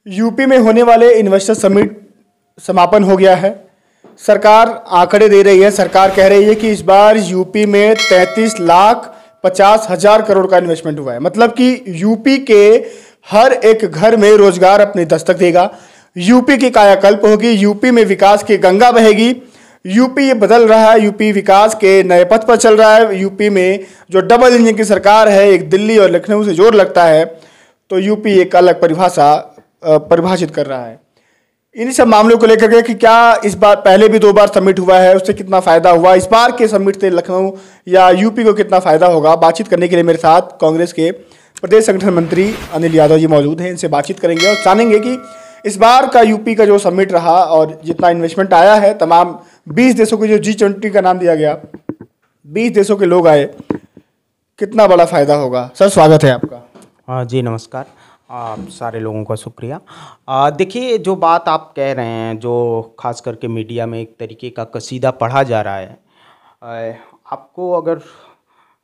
UP में होने वाले इन्वेस्टर समिट समापन हो गया है। सरकार आंकड़े दे रही है। सरकार कह रही है कि इस बार यूपी में 33,50,000 करोड़ का इन्वेस्टमेंट हुआ है। मतलब कि यूपी के हर एक घर में रोजगार अपनी दस्तक देगा। यूपी की कायाकल्प होगी। यूपी में विकास की गंगा बहेगी। यूपी ये बदल रहा है। यूपी विकास के नए पथ पर चल रहा है। यूपी में जो डबल इंजन की सरकार है, एक दिल्ली और लखनऊ से जोर लगता है, तो यूपी एक अलग परिभाषित कर रहा है। इन सब मामलों को लेकर के कि क्या इस बार पहले भी 2 बार समिट हुआ है, उससे कितना फायदा हुआ, इस बार के समिट से लखनऊ या यूपी को कितना फायदा होगा, बातचीत करने के लिए मेरे साथ कांग्रेस के प्रदेश संगठन मंत्री अनिल यादव जी मौजूद हैं। इनसे बातचीत करेंगे और जानेंगे कि इस बार का यूपी का जो समिट रहा और जितना इन्वेस्टमेंट आया है, तमाम 20 देशों को जो G20 का नाम दिया गया, 20 देशों के लोग आए, कितना बड़ा फायदा होगा। सर, स्वागत है आपका। जी नमस्कार। आप सारे लोगों का शुक्रिया। देखिए, जो बात आप कह रहे हैं, जो खास करके मीडिया में एक तरीके का कसीदा पढ़ा जा रहा है, आपको अगर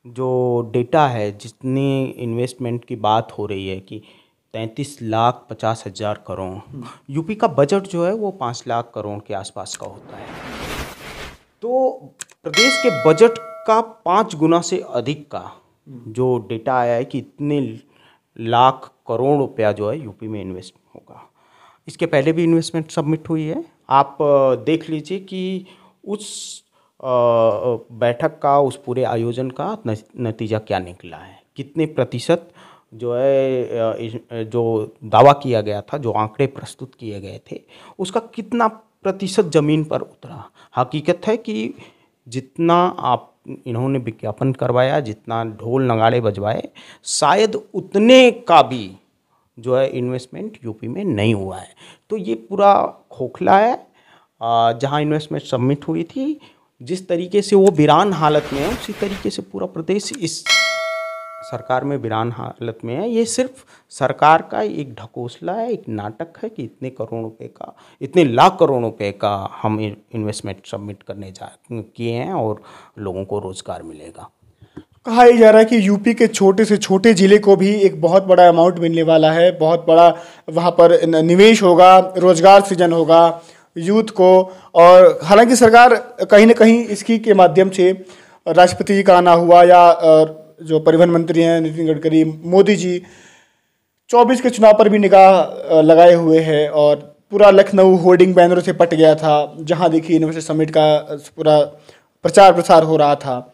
जो डेटा है, जितनी इन्वेस्टमेंट की बात हो रही है कि 33,50,000 करोड़, यूपी का बजट जो है वो 5 लाख करोड़ के आसपास का होता है। तो प्रदेश के बजट का 5 गुना से अधिक का जो डेटा आया है कि इतने लाख करोड़ रुपया जो है यूपी में इन्वेस्ट होगा। इसके पहले भी इन्वेस्टमेंट सबमिट हुई है। आप देख लीजिए कि उस बैठक का, उस पूरे आयोजन का नतीजा क्या निकला है, कितने प्रतिशत जो है जो दावा किया गया था, जो आंकड़े प्रस्तुत किए गए थे, उसका कितना प्रतिशत ज़मीन पर उतरा। हकीकत है कि जितना आप इन्होंने विज्ञापन करवाया, जितना ढोल नगाड़े बजवाए, शायद उतने का भी जो है इन्वेस्टमेंट यूपी में नहीं हुआ है। तो ये पूरा खोखला है। जहाँ इन्वेस्टमेंट सबमिट हुई थी, जिस तरीके से वो वीरान हालत में है, उसी तरीके से पूरा प्रदेश इस सरकार में वीरान हालत में है। ये सिर्फ सरकार का एक ढकोसला है, एक नाटक है कि इतने करोड़ रुपए का, इतने लाख करोड़ रुपए का हम इन्वेस्टमेंट सबमिट करने किए हैं और लोगों को रोजगार मिलेगा। कहा यह जा रहा है कि यूपी के छोटे से छोटे जिले को भी एक बहुत बड़ा अमाउंट मिलने वाला है, बहुत बड़ा वहाँ पर निवेश होगा, रोजगार सृजन होगा यूथ को। और हालांकि सरकार कहीं ना कहीं इसकी के माध्यम से, राष्ट्रपति जी का आना हुआ या जो परिवहन मंत्री हैं नितिन गडकरी, मोदी जी 24 के चुनाव पर भी निगाह लगाए हुए हैं और पूरा लखनऊ होर्डिंग बैनरों से पट गया था, जहां देखिए यूनिवर्सिटी समिट का पूरा प्रचार प्रसार हो रहा था।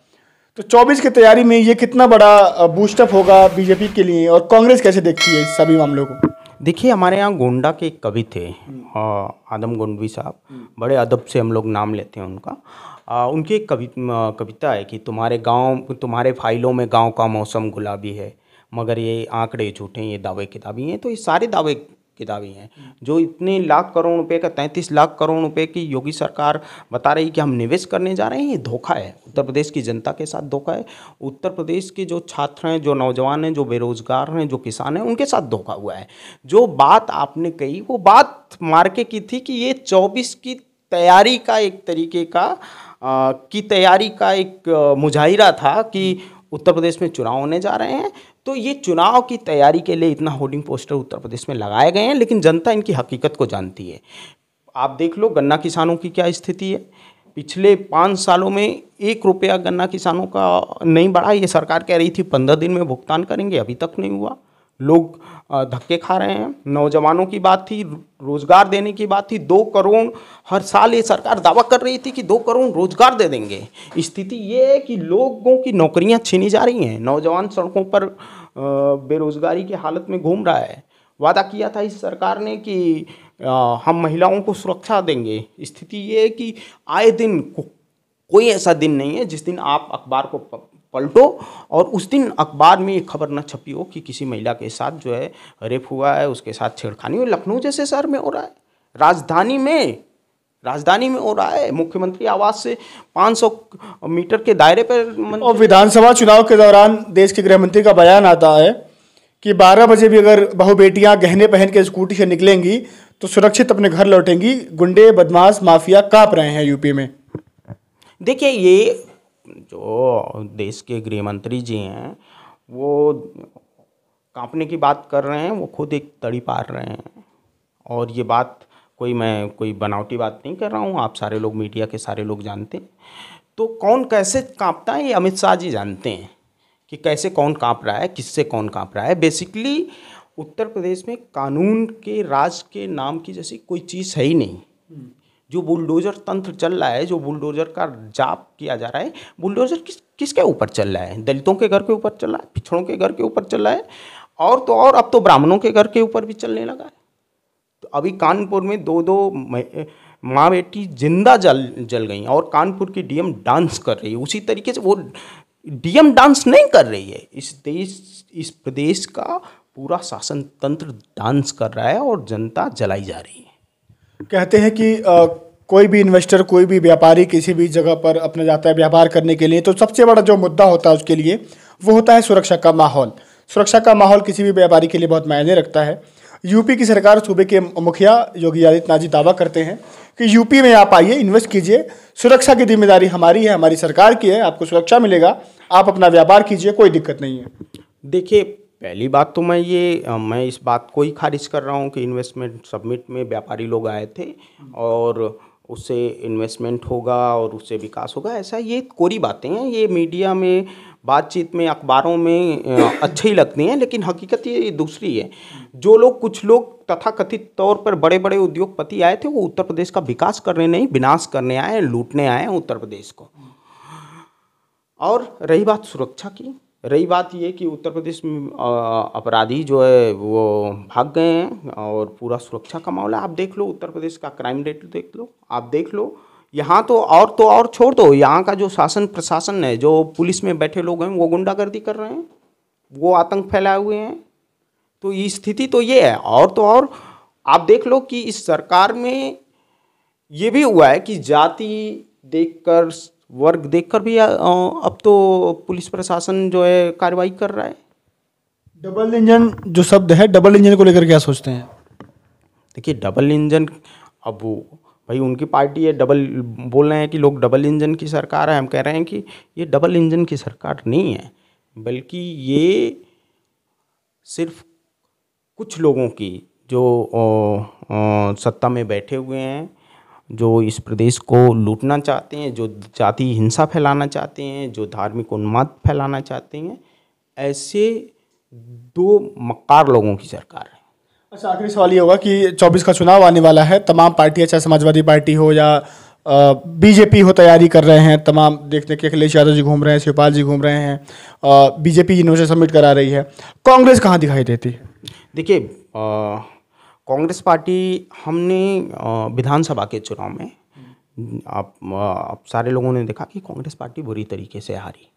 तो 24 की तैयारी में ये कितना बड़ा बूस्टअप होगा बीजेपी के लिए, और कांग्रेस कैसे देखती है इस सभी मामलों को? देखिए, हमारे यहाँ गोंडा के एक कवि थे, आदम गोंडवी साहब, बड़े अदब से हम लोग नाम लेते हैं उनका। उनकी एक कविता है कि तुम्हारे फाइलों में गांव का मौसम गुलाबी है, मगर ये आंकड़े झूठे हैं, ये दावे किताबी हैं। तो ये सारे दावे किताबी हैं। जो इतने लाख करोड़ रुपए का, 33 लाख करोड़ रुपए की योगी सरकार बता रही कि हम निवेश करने जा रहे हैं, ये धोखा है। उत्तर प्रदेश की जनता के साथ धोखा है। उत्तर प्रदेश के जो छात्र हैं, जो नौजवान हैं, जो बेरोजगार हैं, जो किसान हैं, उनके साथ धोखा हुआ है। जो बात आपने कही, वो बात मार्के की थी कि ये 24 की तैयारी का एक तरीके का एक मुजाहिरा था कि उत्तर प्रदेश में चुनाव होने जा रहे हैं। तो ये चुनाव की तैयारी के लिए इतना होर्डिंग पोस्टर उत्तर प्रदेश में लगाए गए हैं, लेकिन जनता इनकी हकीकत को जानती है। आप देख लो गन्ना किसानों की क्या स्थिति है। पिछले 5 सालों में 1 रुपया गन्ना किसानों का नहीं बढ़ा। ये सरकार कह रही थी 15 दिन में भुगतान करेंगे, अभी तक नहीं हुआ। लोग धक्के खा रहे हैं। नौजवानों की बात थी, रोजगार देने की बात थी। 2 करोड़ हर साल ये सरकार दावा कर रही थी कि 2 करोड़ रोजगार दे देंगे। स्थिति ये है कि लोगों की नौकरियां छीनी जा रही हैं। नौजवान सड़कों पर बेरोजगारी की हालत में घूम रहा है। वादा किया था इस सरकार ने कि हम महिलाओं को सुरक्षा देंगे। स्थिति ये है कि आए दिन कोई ऐसा दिन नहीं है जिस दिन आप अखबार को पलटो और उस दिन अखबार में ये खबर न छपी हो कि किसी महिला के साथ जो है रेप हुआ है, उसके साथ छेड़खानी हुई। लखनऊ जैसे शहर में हो रहा है, राजधानी में हो रहा है। मुख्यमंत्री आवास से 500 मीटर के दायरे पर। और विधानसभा चुनाव के दौरान देश के गृह मंत्री का बयान आता है कि 12 बजे भी अगर बहू बेटियां गहने पहन के स्कूटी से निकलेंगी तो सुरक्षित अपने घर लौटेंगी। गुंडे, बदमाश, माफिया कांप रहे हैं यूपी में। देखिए, ये जो देश के गृह मंत्री जी हैं, वो कांपने की बात कर रहे हैं, वो खुद एक तड़ी पार रहे हैं। और ये बात मैं कोई बनावटी बात नहीं कर रहा हूँ, आप सारे लोग, मीडिया के सारे लोग जानते हैं। तो कौन कैसे कांपता है ये अमित शाह जी जानते हैं कि कैसे कौन कांप रहा है, किससे कौन कांप रहा है। बेसिकली उत्तर प्रदेश में कानून के राज के नाम की जैसी कोई चीज़ है ही नहीं। जो बुलडोजर तंत्र चल रहा है, जो बुलडोजर का जाप किया जा रहा है, बुलडोजर किसके ऊपर चल रहा है? दलितों के घर के ऊपर चल रहा है, पिछड़ों के घर के ऊपर चल रहा है, और तो और अब तो ब्राह्मणों के घर के ऊपर भी चलने लगा है। तो अभी कानपुर में दो माँ बेटी जिंदा जल गई और कानपुर की डीएम डांस कर रही है। उसी तरीके से वो डीएम डांस नहीं कर रही है, इस प्रदेश का पूरा शासन तंत्र डांस कर रहा है और जनता जलाई जा रही है। कहते हैं कि कोई भी इन्वेस्टर, कोई भी व्यापारी किसी भी जगह पर अपना जाता है व्यापार करने के लिए, तो सबसे बड़ा जो मुद्दा होता है उसके लिए वो होता है सुरक्षा का माहौल। सुरक्षा का माहौल किसी भी व्यापारी के लिए बहुत मायने रखता है। यूपी की सरकार, सूबे के मुखिया योगी आदित्यनाथ जी दावा करते हैं कि यूपी में आप आइए, इन्वेस्ट कीजिए, सुरक्षा की जिम्मेदारी हमारी है, हमारी सरकार की है, आपको सुरक्षा मिलेगा, आप अपना व्यापार कीजिए, कोई दिक्कत नहीं है। देखिए, पहली बात तो मैं इस बात को ही खारिज कर रहा हूँ कि इन्वेस्टमेंट समिट में व्यापारी लोग आए थे और उससे इन्वेस्टमेंट होगा और उससे विकास होगा, ऐसा ये कोरी बातें हैं। ये मीडिया में, बातचीत में, अखबारों में अच्छी ही लगती हैं, लेकिन हकीकत ये दूसरी है। जो लोग, कुछ लोग तथाकथित तौर पर बड़े बड़े उद्योगपति आए थे, वो उत्तर प्रदेश का विकास करने नहीं, विनाश करने आए, लूटने आए हैं उत्तर प्रदेश को। और रही बात सुरक्षा की, रही बात ये कि उत्तर प्रदेश में अपराधी जो है वो भाग गए हैं और पूरा सुरक्षा का मामला आप देख लो, उत्तर प्रदेश का क्राइम रेट देख लो, आप देख लो। यहाँ तो और छोड़ दो, यहाँ का जो शासन प्रशासन है, जो पुलिस में बैठे लोग हैं, वो गुंडागर्दी कर रहे हैं, वो आतंक फैलाए हुए हैं। तो ये स्थिति तो ये है। और तो और आप देख लो कि इस सरकार में ये भी हुआ है कि जाति देखकर, वर्ग देखकर भी अब तो पुलिस प्रशासन जो है कार्रवाई कर रहा है। डबल इंजन जो शब्द है, डबल इंजन को लेकर क्या सोचते हैं? देखिए, डबल इंजन, अब वो भाई उनकी पार्टी है, डबल बोल रहे हैं कि लोग डबल इंजन की सरकार है। हम कह रहे हैं कि ये डबल इंजन की सरकार नहीं है, बल्कि ये सिर्फ कुछ लोगों की जो सत्ता में बैठे हुए हैं, जो इस प्रदेश को लूटना चाहते हैं, जो जाति हिंसा फैलाना चाहते हैं, जो धार्मिक उन्माद फैलाना चाहते हैं, ऐसे दो मक्कार लोगों की सरकार है। अच्छा, आखिरी सवाल ये होगा कि 24 का चुनाव आने वाला है, तमाम पार्टियां, चाहे समाजवादी पार्टी हो या बीजेपी हो, तैयारी कर रहे हैं तमाम। देखते कि अखिलेश यादव जी घूम रहे हैं, शिवपाल जी घूम रहे हैं, बीजेपी यूनिवर्सिटी समिट करा रही है। कांग्रेस कहाँ दिखाई देती है? देखिए, कांग्रेस पार्टी, हमने विधानसभा के चुनाव में आप सारे लोगों ने देखा कि कांग्रेस पार्टी बुरी तरीके से हारी।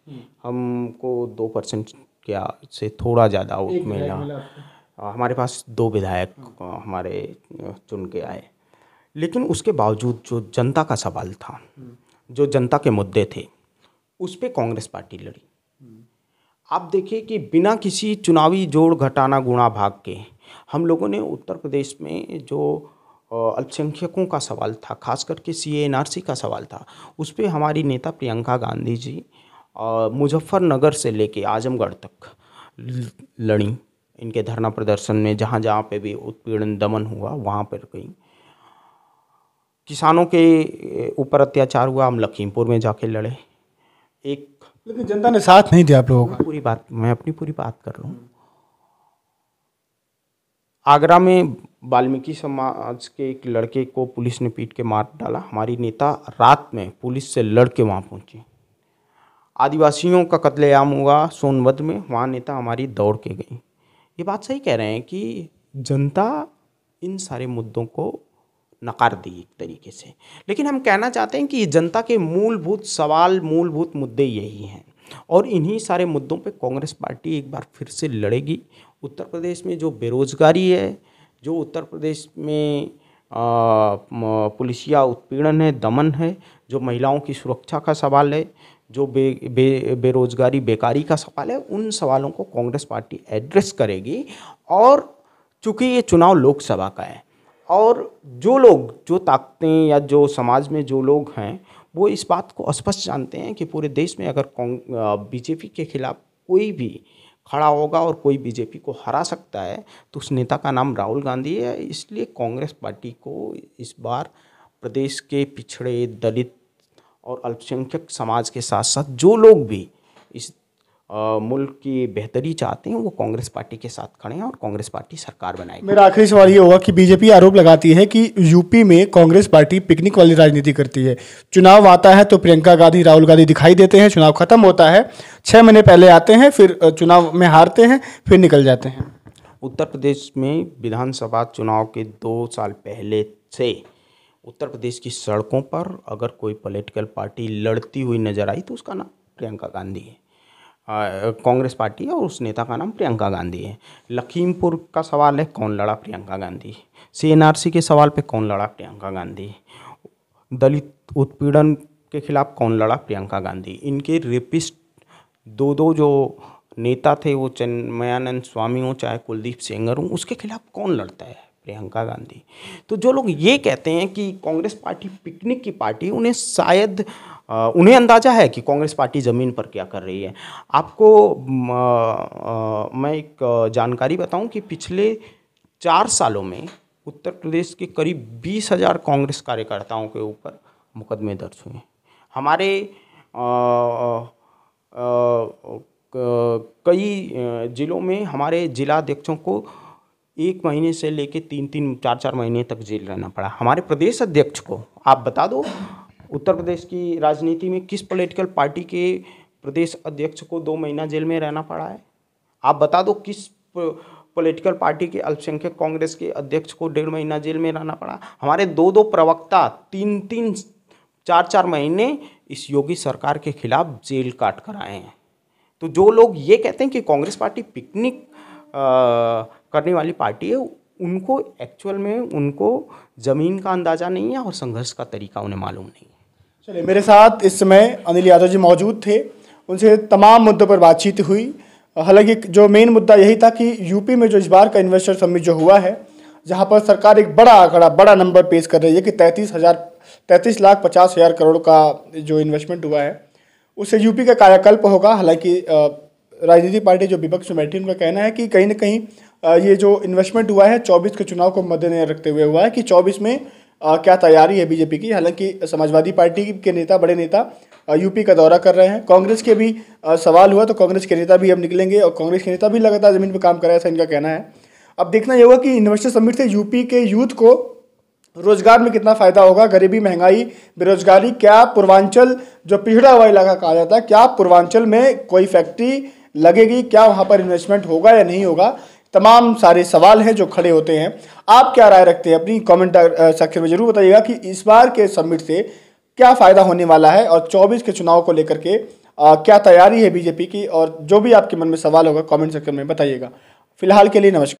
हमको 2% क्या से थोड़ा ज़्यादा वोट मिला। हमारे पास 2 विधायक हमारे चुन के आए, लेकिन उसके बावजूद जो जनता का सवाल था, जो जनता के मुद्दे थे, उस पर कांग्रेस पार्टी लड़ी। आप देखिए कि बिना किसी चुनावी जोड़ घटाना गुणा भाग के हम लोगों ने उत्तर प्रदेश में जो अल्पसंख्यकों का सवाल था, खास करके CA/NRC का सवाल था, उस पर हमारी नेता प्रियंका गांधी जी मुजफ्फरनगर से लेके आजमगढ़ तक लड़ी। इनके धरना प्रदर्शन में जहाँ जहाँ पे भी उत्पीड़न दमन हुआ वहाँ पर गई। किसानों के ऊपर अत्याचार हुआ, हम लखीमपुर में जाके लड़े। लेकिन जनता ने साथ नहीं दिया आप लोगों का। मैं अपनी पूरी बात कर लूँ। आगरा में वाल्मीकि समाज के एक लड़के को पुलिस ने पीट के मार डाला। हमारी नेता रात में पुलिस से लड़ के वहाँ पहुँची। आदिवासियों का कत्लेआम हुआ सोनभद्र में, वहाँ नेता हमारी दौड़ के गई। ये बात सही कह रहे हैं कि जनता इन सारे मुद्दों को नकार दी एक तरीके से, लेकिन हम कहना चाहते हैं कि जनता के मूलभूत सवाल, मूलभूत मुद्दे यही हैं और इन्हीं सारे मुद्दों पे कांग्रेस पार्टी एक बार फिर से लड़ेगी। उत्तर प्रदेश में जो बेरोजगारी है, जो उत्तर प्रदेश में पुलिसिया उत्पीड़न है, दमन है, जो महिलाओं की सुरक्षा का सवाल है, जो बेरोजगारी, बेकारी का सवाल है, उन सवालों को कांग्रेस पार्टी एड्रेस करेगी। और चूँकि ये चुनाव लोकसभा का है और जो लोग, जो ताकतें या जो समाज में जो लोग हैं, वो इस बात को स्पष्ट जानते हैं कि पूरे देश में अगर बीजेपी के खिलाफ कोई भी खड़ा होगा और कोई बीजेपी को हरा सकता है तो उस नेता का नाम राहुल गांधी है। इसलिए कांग्रेस पार्टी को इस बार प्रदेश के पिछड़े, दलित और अल्पसंख्यक समाज के साथ साथ जो लोग भी इस मुल्क की बेहतरी चाहते हैं वो कांग्रेस पार्टी के साथ खड़े हैं और कांग्रेस पार्टी सरकार बनाएगी। मेरा आखिरी सवाल ये होगा कि बीजेपी आरोप लगाती है कि यूपी में कांग्रेस पार्टी पिकनिक वाली राजनीति करती है। चुनाव आता है तो प्रियंका गांधी, राहुल गांधी दिखाई देते हैं, चुनाव खत्म होता है 6 महीने पहले आते हैं, फिर चुनाव में हारते हैं, फिर निकल जाते हैं। उत्तर प्रदेश में विधानसभा चुनाव के 2 साल पहले से उत्तर प्रदेश की सड़कों पर अगर कोई पॉलिटिकल पार्टी लड़ती हुई नजर आई तो उसका नाम प्रियंका गांधी है। कांग्रेस पार्टी है और उस नेता का नाम प्रियंका गांधी है। लखीमपुर का सवाल है कौन लड़ा, प्रियंका गांधी। CNRC के सवाल पे कौन लड़ा, प्रियंका गांधी। दलित उत्पीड़न के खिलाफ कौन लड़ा, प्रियंका गांधी। इनके रेपिस्ट दो जो नेता थे, वो चिन्मयानंद स्वामी हो चाहे कुलदीप सेंगर हो, उसके खिलाफ कौन लड़ता है, प्रियंका गांधी। तो जो लोग ये कहते हैं कि कांग्रेस पार्टी पिकनिक की पार्टी, उन्हें शायद उन्हें अंदाज़ा है कि कांग्रेस पार्टी ज़मीन पर क्या कर रही है। आपको मैं एक जानकारी बताऊं कि पिछले 4 सालों में उत्तर प्रदेश के करीब 20,000 कांग्रेस कार्यकर्ताओं के ऊपर मुकदमे दर्ज हुए। हमारे कई ज़िलों में हमारे जिलाध्यक्षों को 1 महीने से लेके 3-3, 4-4 महीने तक जेल रहना पड़ा। हमारे प्रदेश अध्यक्ष को आप बता दो, उत्तर प्रदेश की राजनीति में किस पॉलिटिकल पार्टी के प्रदेश अध्यक्ष को 2 महीना जेल में रहना पड़ा है? आप बता दो किस पॉलिटिकल पार्टी के अल्पसंख्यक कांग्रेस के अध्यक्ष को 1.5 महीना जेल में रहना पड़ा? हमारे 2-2 प्रवक्ता 3-3, 4-4 महीने इस योगी सरकार के खिलाफ जेल काट कर आए हैं। तो जो लोग ये कहते हैं कि कांग्रेस पार्टी पिकनिक करने वाली पार्टी है, उनको एक्चुअल में उनको ज़मीन का अंदाज़ा नहीं है और संघर्ष का तरीका उन्हें मालूम नहीं है। चलिए, मेरे साथ इस समय अनिल यादव जी मौजूद थे, उनसे तमाम मुद्दों पर बातचीत हुई। हालांकि जो मेन मुद्दा यही था कि यूपी में जो इस बार का इन्वेस्टर समिट जो हुआ है, जहां पर सरकार एक बड़ा आंकड़ा, बड़ा नंबर पेश कर रही है कि 33,50,000 करोड़ का जो इन्वेस्टमेंट हुआ है, उससे यूपी का कायाकल्प होगा। हालांकि राजनीतिक पार्टी जो विपक्ष में बैठी, उनका कहना है कि कहीं ना कहीं ये जो इन्वेस्टमेंट हुआ है 24 के चुनाव को मद्देनजर रखते हुए हुआ है कि 24 में क्या तैयारी है बीजेपी की। हालांकि समाजवादी पार्टी के नेता, बड़े नेता यूपी का दौरा कर रहे हैं। कांग्रेस के भी सवाल हुआ तो कांग्रेस के नेता भी अब निकलेंगे और कांग्रेस के नेता भी लगातार ज़मीन पर काम कर रहे हैं, ऐसा इनका कहना है। अब देखना ये होगा कि इन्वेस्टर समिट से यूपी के यूथ को रोजगार में कितना फ़ायदा होगा। गरीबी, महंगाई, बेरोजगारी, क्या पूर्वांचल जो पिछड़ा हुआ इलाका कहा जाता है, क्या पूर्वांचल में कोई फैक्ट्री लगेगी, क्या वहाँ पर इन्वेस्टमेंट होगा या नहीं होगा, तमाम सारे सवाल हैं जो खड़े होते हैं। आप क्या राय रखते हैं, अपनी कमेंट सेक्शन में जरूर बताइएगा कि इस बार के समिट से क्या फ़ायदा होने वाला है और 24 के चुनाव को लेकर के क्या तैयारी है बीजेपी की। और जो भी आपके मन में सवाल होगा कमेंट सेक्शन में बताइएगा। फिलहाल के लिए नमस्कार।